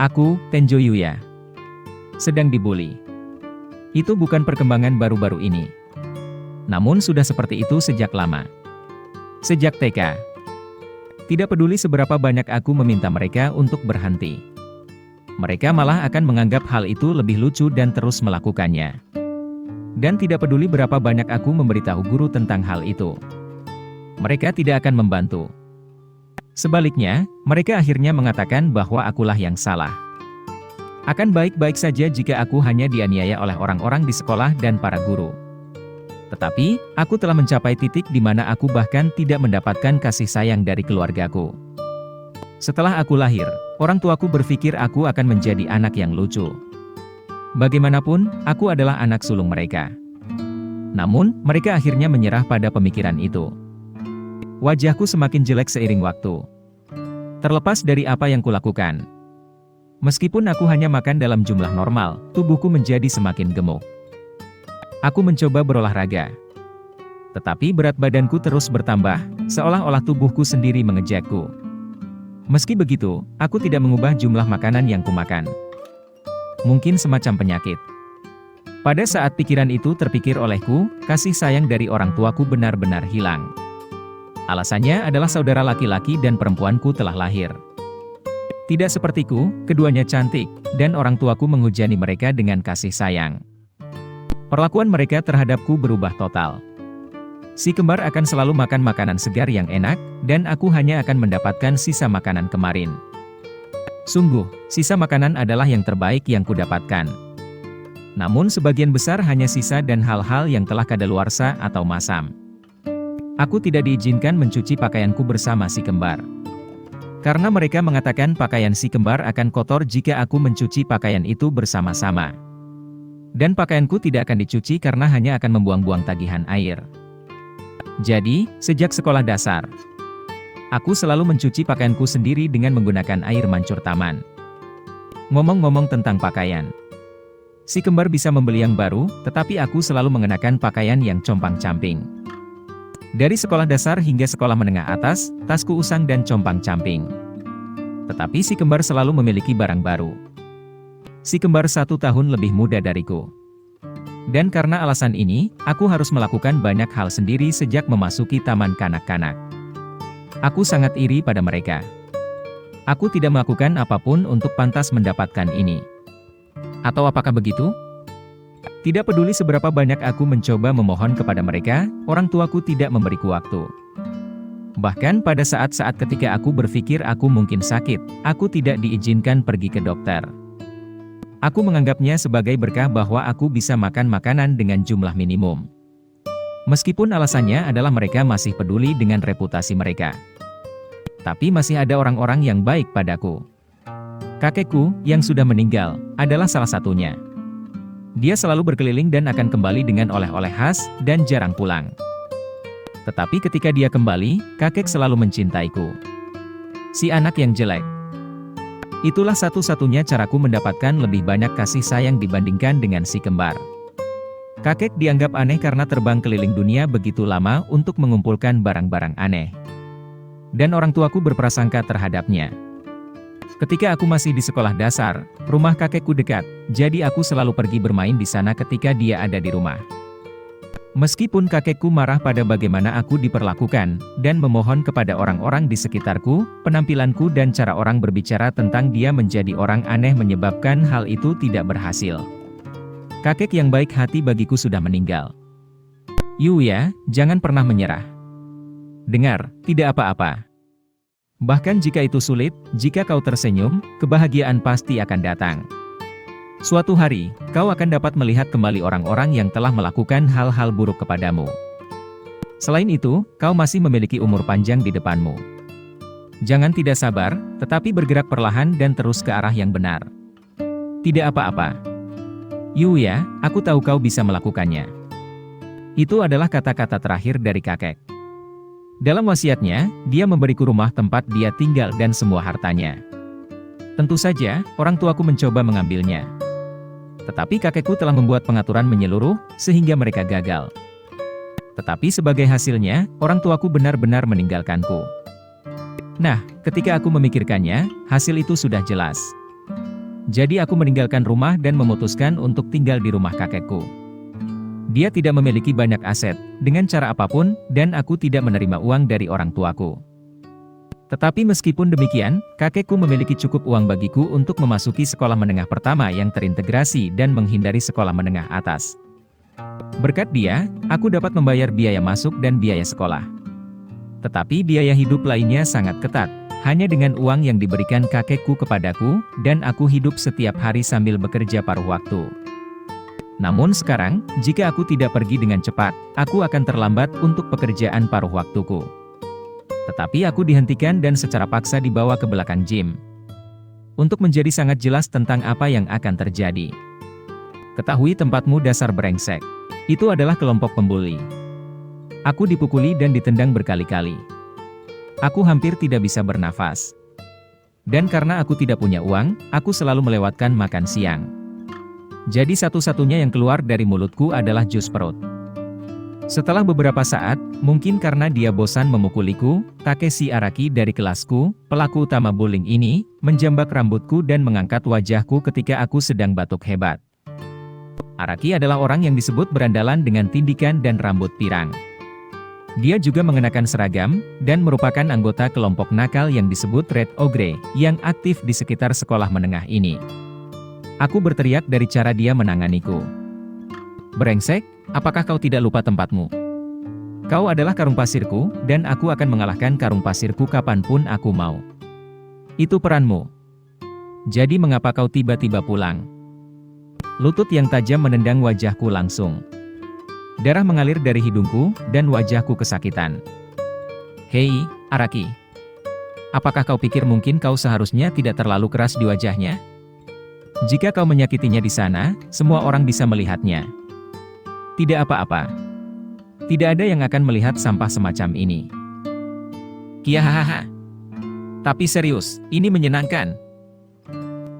Aku, Tenjo Yuya, sedang dibully. Itu bukan perkembangan baru-baru ini. Namun sudah seperti itu sejak lama. Sejak TK. Tidak peduli seberapa banyak aku meminta mereka untuk berhenti. Mereka malah akan menganggap hal itu lebih lucu dan terus melakukannya. Dan tidak peduli berapa banyak aku memberitahu guru tentang hal itu. Mereka tidak akan membantu. Sebaliknya, mereka akhirnya mengatakan bahwa akulah yang salah. Akan baik-baik saja jika aku hanya dianiaya oleh orang-orang di sekolah dan para guru. Tetapi, aku telah mencapai titik di mana aku bahkan tidak mendapatkan kasih sayang dari keluargaku. Setelah aku lahir, orang tuaku berpikir aku akan menjadi anak yang lucu. Bagaimanapun, aku adalah anak sulung mereka. Namun, mereka akhirnya menyerah pada pemikiran itu. Wajahku semakin jelek seiring waktu. Terlepas dari apa yang kulakukan. Meskipun aku hanya makan dalam jumlah normal, tubuhku menjadi semakin gemuk. Aku mencoba berolahraga. Tetapi berat badanku terus bertambah, seolah-olah tubuhku sendiri mengejakku. Meski begitu, aku tidak mengubah jumlah makanan yang kumakan. Mungkin semacam penyakit. Pada saat pikiran itu terpikir olehku, kasih sayang dari orang tuaku benar-benar hilang. Alasannya adalah saudara laki-laki dan perempuanku telah lahir. Tidak sepertiku, keduanya cantik, dan orang tuaku menghujani mereka dengan kasih sayang. Perlakuan mereka terhadapku berubah total. Si kembar akan selalu makan makanan segar yang enak, dan aku hanya akan mendapatkan sisa makanan kemarin. Sungguh, sisa makanan adalah yang terbaik yang kudapatkan. Namun sebagian besar hanya sisa dan hal-hal yang telah kadaluarsa atau masam. Aku tidak diizinkan mencuci pakaianku bersama si kembar. Karena mereka mengatakan pakaian si kembar akan kotor jika aku mencuci pakaian itu bersama-sama. Dan pakaianku tidak akan dicuci karena hanya akan membuang-buang tagihan air. Jadi, sejak sekolah dasar, aku selalu mencuci pakaianku sendiri dengan menggunakan air mancur taman. Ngomong-ngomong tentang pakaian. Si kembar bisa membeli yang baru, tetapi aku selalu mengenakan pakaian yang compang-camping. Dari sekolah dasar hingga sekolah menengah atas, tasku usang dan compang-camping. Tetapi si kembar selalu memiliki barang baru. Si kembar 1 tahun lebih muda dariku. Dan karena alasan ini, aku harus melakukan banyak hal sendiri sejak memasuki taman kanak-kanak. Aku sangat iri pada mereka. Aku tidak melakukan apapun untuk pantas mendapatkan ini. Atau apakah begitu? Tidak peduli seberapa banyak aku mencoba memohon kepada mereka, orang tuaku tidak memberiku waktu. Bahkan pada saat-saat ketika aku berpikir aku mungkin sakit, aku tidak diizinkan pergi ke dokter. Aku menganggapnya sebagai berkah bahwa aku bisa makan makanan dengan jumlah minimum. Meskipun alasannya adalah mereka masih peduli dengan reputasi mereka. Tapi masih ada orang-orang yang baik padaku. Kakekku, yang sudah meninggal, adalah salah satunya. Dia selalu berkeliling dan akan kembali dengan oleh-oleh khas, dan jarang pulang. Tetapi ketika dia kembali, kakek selalu mencintaiku. Si anak yang jelek. Itulah satu-satunya caraku mendapatkan lebih banyak kasih sayang dibandingkan dengan si kembar. Kakek dianggap aneh karena terbang keliling dunia begitu lama untuk mengumpulkan barang-barang aneh. Dan orang tuaku berprasangka terhadapnya. Ketika aku masih di sekolah dasar, rumah kakekku dekat, jadi aku selalu pergi bermain di sana ketika dia ada di rumah. Meskipun kakekku marah pada bagaimana aku diperlakukan, dan memohon kepada orang-orang di sekitarku, penampilanku dan cara orang berbicara tentang dia menjadi orang aneh menyebabkan hal itu tidak berhasil. Kakek yang baik hati bagiku sudah meninggal. Yuya, jangan pernah menyerah. Dengar, tidak apa-apa. Bahkan jika itu sulit, jika kau tersenyum, kebahagiaan pasti akan datang. Suatu hari, kau akan dapat melihat kembali orang-orang yang telah melakukan hal-hal buruk kepadamu. Selain itu, kau masih memiliki umur panjang di depanmu. Jangan tidak sabar, tetapi bergerak perlahan dan terus ke arah yang benar. Tidak apa-apa. Yuya, aku tahu kau bisa melakukannya. Itu adalah kata-kata terakhir dari kakek. Dalam wasiatnya, dia memberiku rumah tempat dia tinggal dan semua hartanya. Tentu saja, orang tuaku mencoba mengambilnya. Tetapi kakekku telah membuat pengaturan menyeluruh, sehingga mereka gagal. Tetapi sebagai hasilnya, orang tuaku benar-benar meninggalkanku. Nah, ketika aku memikirkannya, hasil itu sudah jelas. Jadi aku meninggalkan rumah dan memutuskan untuk tinggal di rumah kakekku. Dia tidak memiliki banyak aset, dengan cara apapun, dan aku tidak menerima uang dari orang tuaku. Tetapi meskipun demikian, kakekku memiliki cukup uang bagiku untuk memasuki sekolah menengah pertama yang terintegrasi dan menghindari sekolah menengah atas. Berkat dia, aku dapat membayar biaya masuk dan biaya sekolah. Tetapi biaya hidup lainnya sangat ketat, hanya dengan uang yang diberikan kakekku kepadaku, dan aku hidup setiap hari sambil bekerja paruh waktu. Namun sekarang, jika aku tidak pergi dengan cepat, aku akan terlambat untuk pekerjaan paruh waktuku. Tetapi aku dihentikan dan secara paksa dibawa ke belakang gym. Untuk menjadi sangat jelas tentang apa yang akan terjadi. Ketahui tempatmu dasar brengsek. Itu adalah kelompok pembuli. Aku dipukuli dan ditendang berkali-kali. Aku hampir tidak bisa bernafas. Dan karena aku tidak punya uang, aku selalu melewatkan makan siang. Jadi satu-satunya yang keluar dari mulutku adalah jus perut. Setelah beberapa saat, mungkin karena dia bosan memukuliku, Takeshi Araki dari kelasku, pelaku utama bullying ini, menjambak rambutku dan mengangkat wajahku ketika aku sedang batuk hebat. Araki adalah orang yang disebut berandalan dengan tindikan dan rambut pirang. Dia juga mengenakan seragam, dan merupakan anggota kelompok nakal yang disebut Red Ogre, yang aktif di sekitar sekolah menengah ini. Aku berteriak dari cara dia menanganiku. Brengsek, apakah kau tidak lupa tempatmu? Kau adalah karung pasirku, dan aku akan mengalahkan karung pasirku kapanpun aku mau. Itu peranmu. Jadi mengapa kau tiba-tiba pulang? Lutut yang tajam menendang wajahku langsung. Darah mengalir dari hidungku, dan wajahku kesakitan. Hei, Araki. Apakah kau pikir mungkin kau seharusnya tidak terlalu keras di wajahnya? Jika kau menyakitinya di sana, semua orang bisa melihatnya. Tidak apa-apa. Tidak ada yang akan melihat sampah semacam ini. Kiahaha. Tapi serius, ini menyenangkan.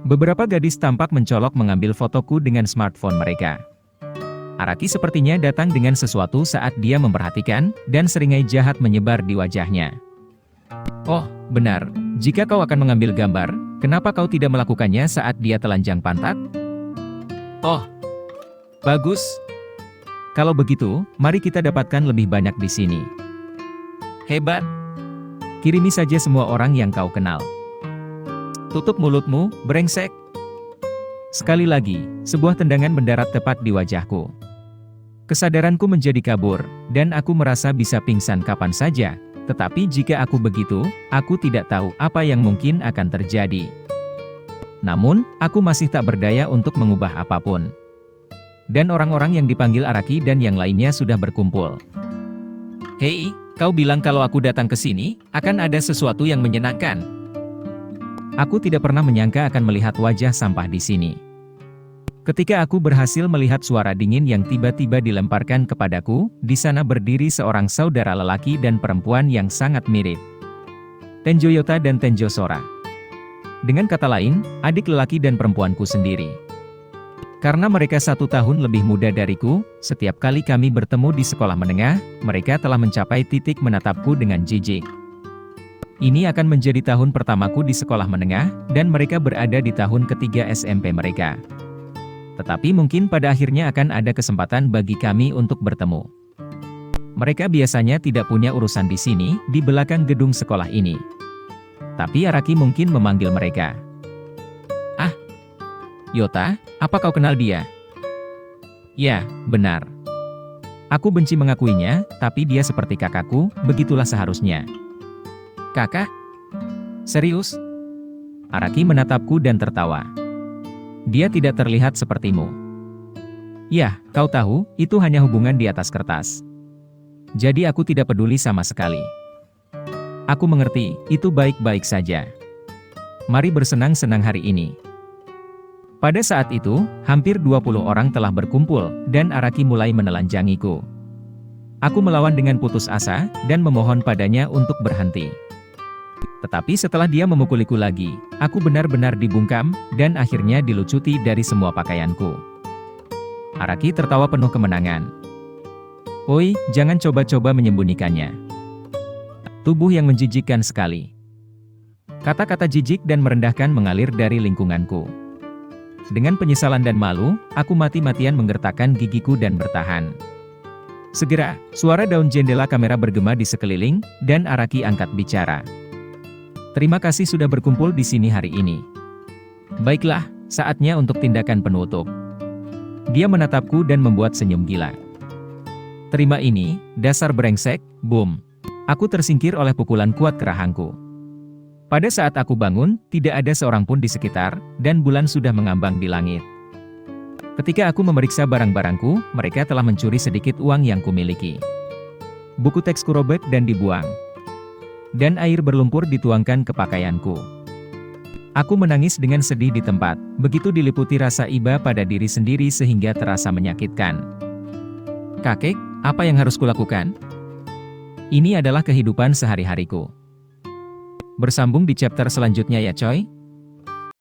Beberapa gadis tampak mencolok mengambil fotoku dengan smartphone mereka. Araki sepertinya datang dengan sesuatu saat dia memperhatikan, dan seringai jahat menyebar di wajahnya. Oh, benar. Jika kau akan mengambil gambar, kenapa kau tidak melakukannya saat dia telanjang pantat? Oh, bagus. Kalau begitu, mari kita dapatkan lebih banyak di sini. Hebat. Kirimi saja semua orang yang kau kenal. Tutup mulutmu, brengsek. Sekali lagi, sebuah tendangan mendarat tepat di wajahku. Kesadaranku menjadi kabur, dan aku merasa bisa pingsan kapan saja. Tetapi jika aku begitu, aku tidak tahu apa yang mungkin akan terjadi. Namun, aku masih tak berdaya untuk mengubah apapun. Dan orang-orang yang dipanggil Araki dan yang lainnya sudah berkumpul. Hei, kau bilang kalau aku datang ke sini, akan ada sesuatu yang menyenangkan. Aku tidak pernah menyangka akan melihat wajah sampah di sini. Ketika aku berhasil melihat suara dingin yang tiba-tiba dilemparkan kepadaku, di sana berdiri seorang saudara lelaki dan perempuan yang sangat mirip. Tenjo Yota dan Tenjo Sora. Dengan kata lain, adik lelaki dan perempuanku sendiri. Karena mereka 1 tahun lebih muda dariku, setiap kali kami bertemu di sekolah menengah, mereka telah mencapai titik menatapku dengan jijik. Ini akan menjadi tahun pertamaku di sekolah menengah, dan mereka berada di tahun ketiga SMP mereka. Tetapi mungkin pada akhirnya akan ada kesempatan bagi kami untuk bertemu. Mereka biasanya tidak punya urusan di sini, di belakang gedung sekolah ini. Tapi Araki mungkin memanggil mereka. Ah, Yota, apa kau kenal dia? Ya, benar. Aku benci mengakuinya, tapi dia seperti kakakku, begitulah seharusnya. Kakak? Serius? Araki menatapku dan tertawa. Dia tidak terlihat sepertimu. Yah, kau tahu, itu hanya hubungan di atas kertas. Jadi aku tidak peduli sama sekali. Aku mengerti, itu baik-baik saja. Mari bersenang-senang hari ini. Pada saat itu, hampir 20 orang telah berkumpul, dan Araki mulai menelanjangiku. Aku melawan dengan putus asa, dan memohon padanya untuk berhenti. Tetapi setelah dia memukuliku lagi, aku benar-benar dibungkam, dan akhirnya dilucuti dari semua pakaianku. Araki tertawa penuh kemenangan. Oi, jangan coba-coba menyembunyikannya. Tubuh yang menjijikkan sekali. Kata-kata jijik dan merendahkan mengalir dari lingkunganku. Dengan penyesalan dan malu, aku mati-matian menggertakkan gigiku dan bertahan. Segera, suara daun jendela kamera bergema di sekeliling, dan Araki angkat bicara. Terima kasih sudah berkumpul di sini hari ini. Baiklah, saatnya untuk tindakan penutup. Dia menatapku dan membuat senyum gila. Terima ini, dasar brengsek, boom. Aku tersingkir oleh pukulan kuat ke rahangku. Pada saat aku bangun, tidak ada seorang pun di sekitar, dan bulan sudah mengambang di langit. Ketika aku memeriksa barang-barangku, mereka telah mencuri sedikit uang yang kumiliki. Buku teksku robek dan dibuang. Dan air berlumpur dituangkan ke pakaianku. Aku menangis dengan sedih di tempat, begitu diliputi rasa iba pada diri sendiri sehingga terasa menyakitkan. Kakek, apa yang harus kulakukan? Ini adalah kehidupan sehari-hariku. Bersambung di chapter selanjutnya ya coy.